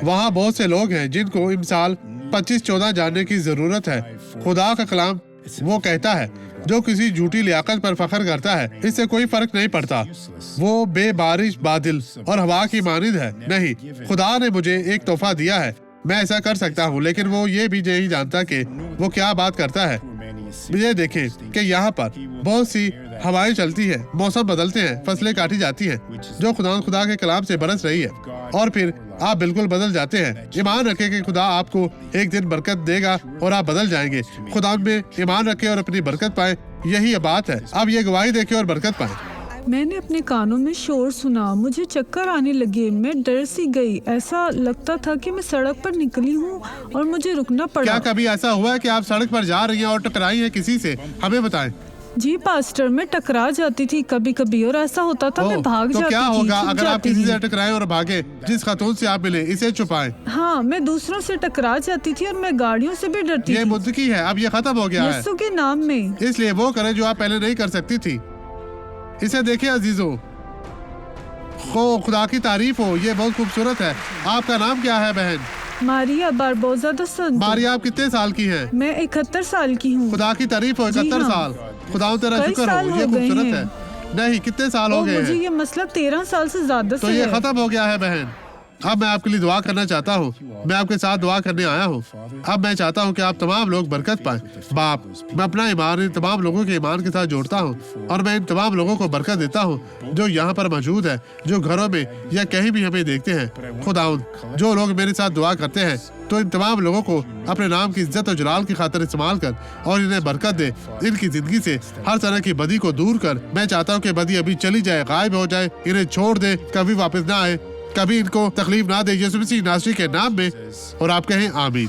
वहाँ बहुत से लोग हैं जिनको इमसाल 25-14 जानने की जरूरत है। खुदा का कलाम वो कहता है, जो किसी झूठी लियाकत पर फख्र करता है, इससे कोई फर्क नहीं पड़ता। वो बेबारिश, बादल और हवा की मानिंद है। नहीं, खुदा ने मुझे एक तोहफा दिया है, मैं ऐसा कर सकता हूँ, लेकिन वो ये भी नहीं जानता कि वो क्या बात करता है। ये देखें कि यहाँ पर बहुत सी हवाएं चलती है, मौसम बदलते हैं, फसलें काटी जाती हैं, जो खुदा के कलाम से बरस रही है, और फिर आप बिल्कुल बदल जाते हैं। ईमान रखें कि खुदा आपको एक दिन बरकत देगा और आप बदल जाएंगे। खुदा में ईमान रखें और अपनी बरकत पाएं, यही बात है। अब ये गवाही देखें और बरकत पाएं। मैंने अपने कानों में शोर सुना, मुझे चक्कर आने लगे, मैं डर सी गई। ऐसा लगता था कि मैं सड़क पर निकली हूँ और मुझे रुकना पड़ा। क्या कभी ऐसा हुआ है कि आप सड़क पर जा रही हैं और टकराई हैं किसी से? हमें बताएं। जी पास्टर, मैं टकरा जाती थी कभी कभी, और ऐसा होता था मैं भाग जाती थी। तो क्या होगा अगर आप किसी थी। से टकराएं और भागे? जिस खातून से आप मिले, इसे छुपाएं। हाँ, मैं दूसरों से टकरा जाती थी और मैं गाड़ियों से भी डरती थी। ये मुद्दकी है, अब ये खत्म हो गया है यीशु के नाम में। इसलिए वो करे जो आप पहले नहीं कर सकती थी। इसे देखिए अजीजों, खुदा की तारीफ हो, ये बहुत खूबसूरत है। आपका नाम क्या है बहन? मारिया बारबोजा द संतो। मारिया, आप कितने साल की हैं? मैं 71 साल की हूँ। खुदा की तारीफ हो, 71 हाँ। साल। खुदा तेरा कई शुक्र साल हो, ये हो गए खूबसूरत हैं। है। नहीं, कितने साल हो गए मुझे हैं? ये मसला 13 साल से ज्यादा तो से ये है। खत्म हो गया है बहन। अब मैं आपके लिए दुआ करना चाहता हूँ। मैं आपके साथ दुआ करने आया हूँ। अब मैं चाहता हूँ कि आप तमाम लोग बरकत पाएं। बाप, मैं अपना ईमान इन तमाम लोगों के ईमान के साथ जोड़ता हूँ और मैं इन तमाम लोगों को बरकत देता हूँ जो यहाँ पर मौजूद है, जो घरों में या कहीं भी हमें देखते हैं। खुदाउन, जो लोग मेरे साथ दुआ करते हैं, तो इन तमाम लोगों को अपने नाम की इज्जत और जलाल की खातिर इस्तेमाल कर और इन्हें बरकत दे। इनकी जिंदगी से हर तरह की बदी को दूर कर। मैं चाहता हूँ कि बदी अभी चली जाए, गायब हो जाए, इन्हें छोड़ दे, कभी वापस ना आए, कभी इनको तकलीफ ना दे, यीशु मसीह नासरी के नाम में। और आप कहें आमीन।